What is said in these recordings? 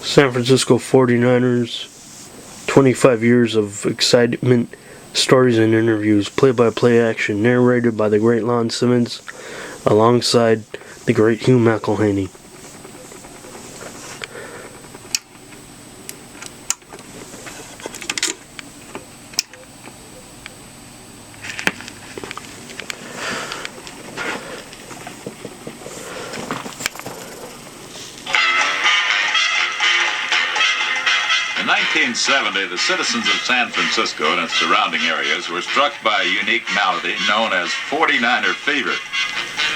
San Francisco 49ers, 25 years of excitement, stories and interviews, play-by-play action, narrated by the great Lon Simmons, alongside the great Hugh McElhaney. In 1970, the citizens of San Francisco and its surrounding areas were struck by a unique malady known as 49er fever.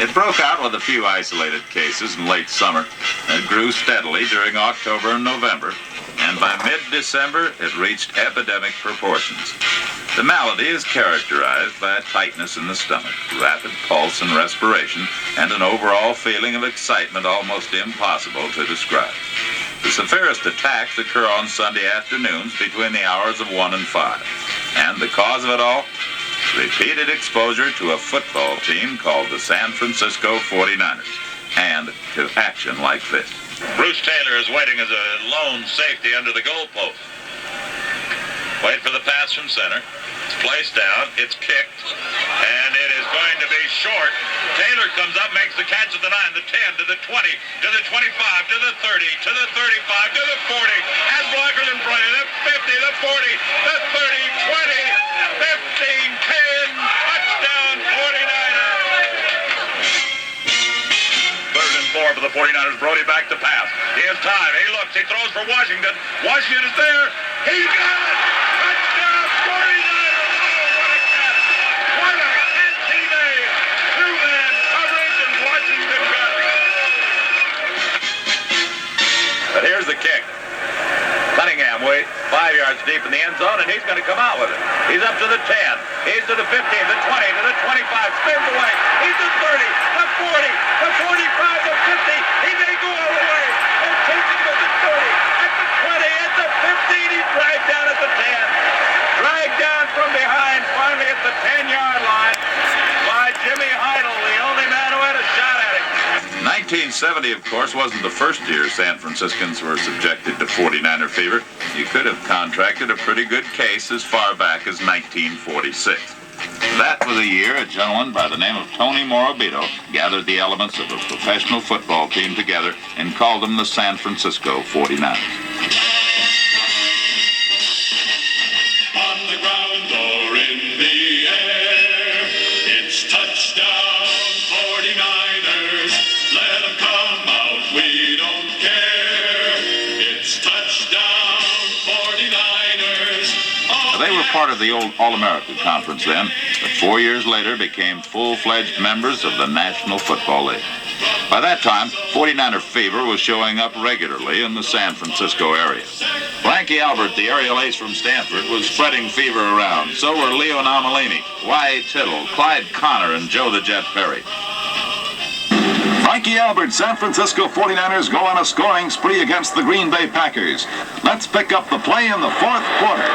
It broke out with a few isolated cases in late summer and grew steadily during October and November, and by mid-December it reached epidemic proportions. The malady is characterized by a tightness in the stomach, rapid pulse and respiration, and an overall feeling of excitement almost impossible to describe. The severest attacks occur on Sunday afternoons between the hours of 1 and 5. And the cause of it all? Repeated exposure to a football team called the San Francisco 49ers, and to action like this. Bruce Taylor is waiting as a lone safety under the goalpost. Wait for the pass from center. It's placed down, it's kicked, and it is going to be short. Taylor comes up, makes the catch at the 9, the 10, to the 20, to the 25, to the 30, to the 35, to the 40, has blockers in front of the 50, the 40, the 30, 20, 15, 10, touchdown 49ers. 3rd and 4 for the 49ers. Brody back to pass. He has time. He looks. He throws for Washington. Washington is there. He got it. Touchdown 49ers. What a catch he made. 2-man coverage and Washington got it. But here's the kick. Cunningham waits 5 yards deep in the end zone, and he's going to come out with it. He's up to the 10. He's to the 15, the 20, to the 25. Spins away. He's to 30, the 40, the 45, the 50. He may go all the way. And takes it to the 30, at the 20, at the 15. He's dragged down at the 10. Dragged down from behind, finally at the 10-yard line by Jimmy Heidel, the only man who had a shot at him. 1970, of course, wasn't the first year San Franciscans were subjected to 49er fever. You could have contracted a pretty good case as far back as 1946. That was a year a gentleman by the name of Tony Morabito gathered the elements of a professional football team together and called them the San Francisco 49ers. On the ground or in the air, it's touchdown 49ers. Let them come out, we don't care. It's touchdown 49ers. They were part of the old All-America Conference then, but 4 years later became full-fledged members of the National Football League. By that time, 49er fever was showing up regularly in the San Francisco area. Frankie Albert, the aerial ace from Stanford, was spreading fever around. So were Leo Nomalini, Y.A. Tittle, Clyde Connor, and Joe the Jet Perry. Frankie Albert, San Francisco 49ers go on a scoring spree against the Green Bay Packers. Let's pick up the play in the 4th quarter.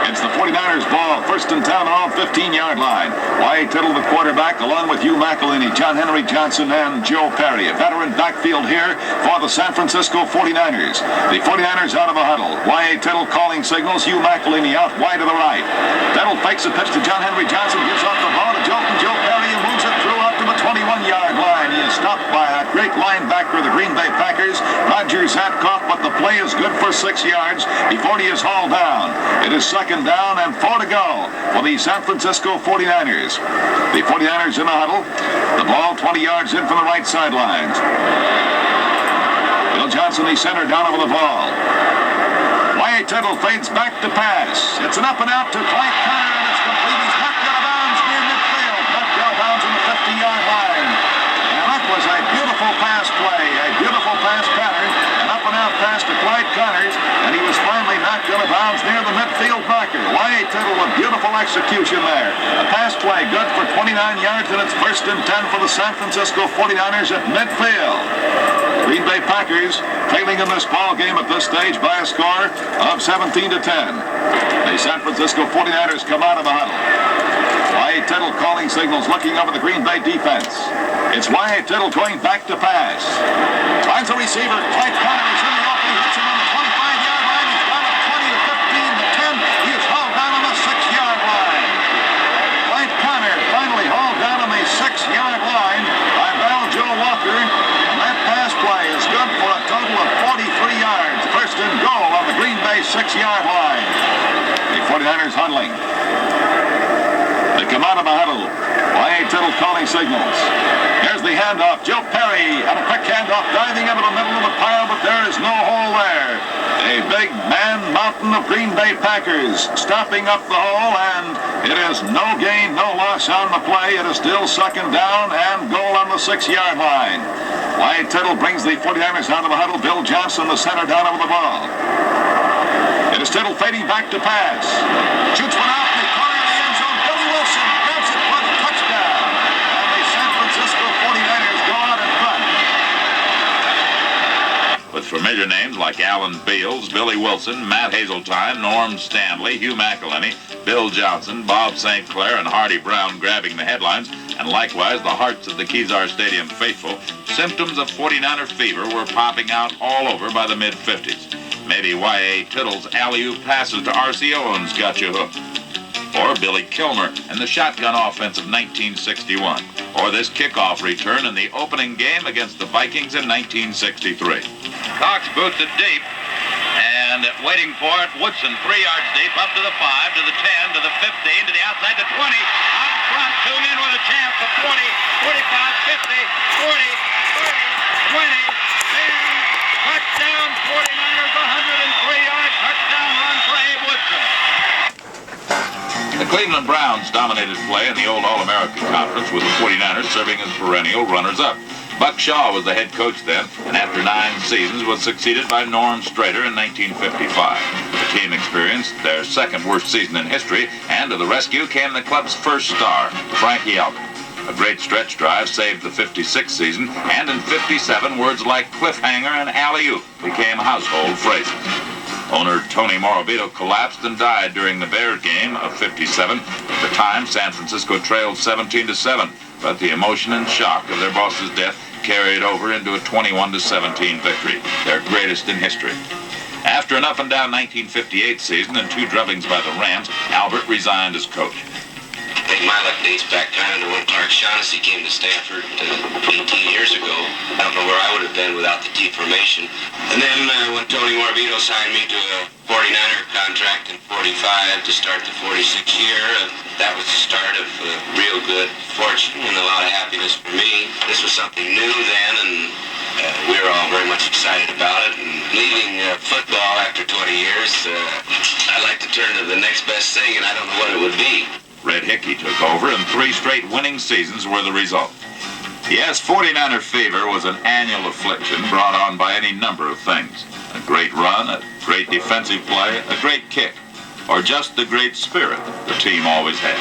It's the 49ers ball, 1st and 10 on the 15-yard line. Y.A. Tittle, the quarterback, along with Hugh McElhaney, John Henry Johnson, and Joe Perry. A veteran backfield here for the San Francisco 49ers. The 49ers out of a huddle. Y.A. Tittle calling signals, Hugh McElhaney out wide to the right. Tittle fakes a pitch to John Henry Johnson, gives off the ball to Joe Perry, and moves it through up to the 21-yard line. He is stopped by a great linebacker of the Green Bay Packers, Rodgers Hadcock, but the play is good for 6 yards before he is hauled down. It is 2nd down and 4 to go for the San Francisco 49ers. The 49ers in the huddle. The ball 20 yards in from the right sideline. Bill Johnson, the center, down over the ball. Y.A. Tittle fades back to pass. It's an up and out to Clyde Connor, and it's complete. He's knocked out of bounds near midfield. Knocked out of bounds on the 50-yard line. And that was a beautiful pass play, a beautiful pass pattern. An up and out pass to Clyde Connors, and he was finally knocked out of bounds near the midfield marker. Y.A. Tittle with beautiful execution there. A pass play good for 29 yards, and it's 1st and 10 for the San Francisco 49ers at midfield. Green Bay Packers trailing in this ball game at this stage by a score of 17 to 10. The San Francisco 49ers come out of the huddle. Y.A. Tittle calling signals, looking over the Green Bay defense. It's Y.A. Tittle going back to pass. Finds a receiver, Clyde 49ers huddling. They come out of the huddle. Y.A. Tittle calling signals. Here's the handoff. Joe Perry on a quick handoff, diving into the middle of the pile, but there is no hole there. A big man mountain of Green Bay Packers stopping up the hole, and it is no gain, no loss on the play. It is still second down and goal on the 6-yard line. Y.A. Tittle brings the 49ers out of the huddle. Bill Johnson, the center, down over the ball. It is Tittle fading back to pass. Shoots one out in the corner of the end zone. Billy Wilson grabs it for the touchdown. And the San Francisco 49ers go out in front. With familiar names like Alan Beals, Billy Wilson, Matt Hazeltine, Norm Stanley, Hugh McElhenney, Bill Johnson, Bob St. Clair, and Hardy Brown grabbing the headlines, and likewise the hearts of the Kezar Stadium faithful, symptoms of 49er fever were popping out all over by the mid-50s. Maybe Y.A. Tittle's alley-oop passes to R.C. Owens got you hooked. Or Billy Kilmer and the shotgun offense of 1961. Or this kickoff return in the opening game against the Vikings in 1963. Cox boots it deep, and waiting for it, Woodson 3 yards deep, up to the 5, to the 10, to the 15, to the outside, to 20. Out front, 2 men with a chance for 40, 45, 50, 40, 30, 20, 10. Touchdown, 49ers, 103 yards, touchdown run for Abe Woodson. The Cleveland Browns dominated play in the old All-American Conference, with the 49ers serving as perennial runners-up. Buck Shaw was the head coach then, and after 9 seasons was succeeded by Norm Strader in 1955. The team experienced their second worst season in history, and to the rescue came the club's first star, Frankie Albert. A great stretch drive saved the 56 season, and in 57, words like cliffhanger and alley-oop became household phrases. Owner Tony Morabito collapsed and died during the Bears game of 57. At the time, San Francisco trailed 17-7, but the emotion and shock of their boss's death carried over into a 21-17 victory, their greatest in history. After an up-and-down 1958 season and 2 drubbings by the Rams, Albert resigned as coach. I think my luck dates back kind of to when Clark Shaughnessy came to Stanford 18 years ago. I don't know where I would have been without the T formation. And then when Tony Morabito signed me to a 49er contract in 45 to start the 46 year, that was the start of real good fortune and a lot of happiness for me. This was something new then, and we were all very much excited about it. And leaving football after 20 years, I'd like to turn to the next best thing, and I don't know what it would be. Red Hickey took over, and 3 straight winning seasons were the result. Yes, 49er fever was an annual affliction brought on by any number of things. A great run, a great defensive play, a great kick, or just the great spirit the team always had.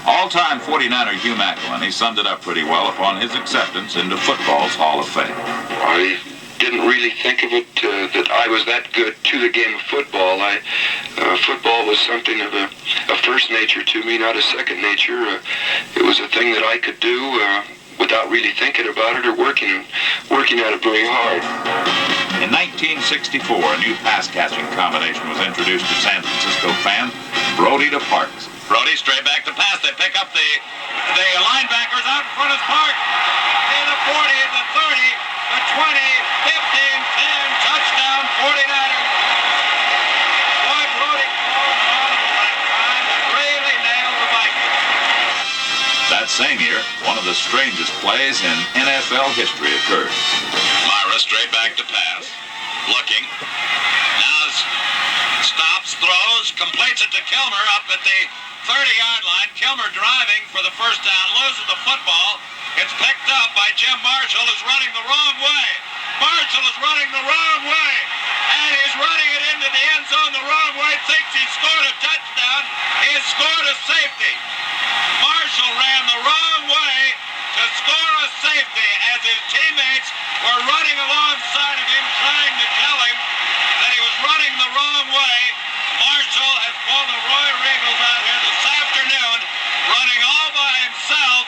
All-time 49er Hugh McElhenney summed it up pretty well upon his acceptance into football's Hall of Fame. I didn't really think of it that I was that good to the game of football. Football was something of a first nature to me, not a second nature. It was a thing that I could do without really thinking about it or working at it very hard. In 1964, a new pass-catching combination was introduced to San Francisco fans, Brody to Parks. Brody straight back to pass. They pick up the linebackers out in front of Park. In the 40, the 30, the 20, 15, 10, touchdown, 49ers. Boy, Brody called on that time and really nailed the Vikings. That same year, one of the strangest plays in NFL history occurred. Myra straight back to pass. Looking. Now stops, throws, completes it to Kilmer up at the 30-yard line. Kilmer driving for the first down, loses the football. It's picked up by Jim Marshall, who's running the wrong way. Marshall is running the wrong way. And he's running it into the end zone the wrong way. Thinks he scored a touchdown. He has scored a safety. Marshall ran the wrong way to score a safety as his teammates were running alongside of him, trying to tell him that he was running the wrong way. Marshall has pulled the Roy Regals out here this afternoon, running all by himself.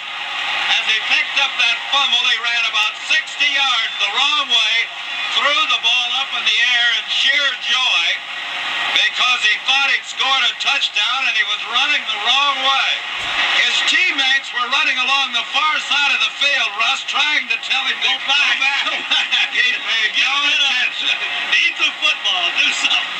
As he picked up that fumble, he ran about 60 yards the wrong way, threw the ball up in the air in sheer joy because he thought he'd scored a touchdown and he was running the wrong way. His teammates were running along the far side of the field, Russ, trying to tell him, go back. He paid no attention. Eat the football, do something.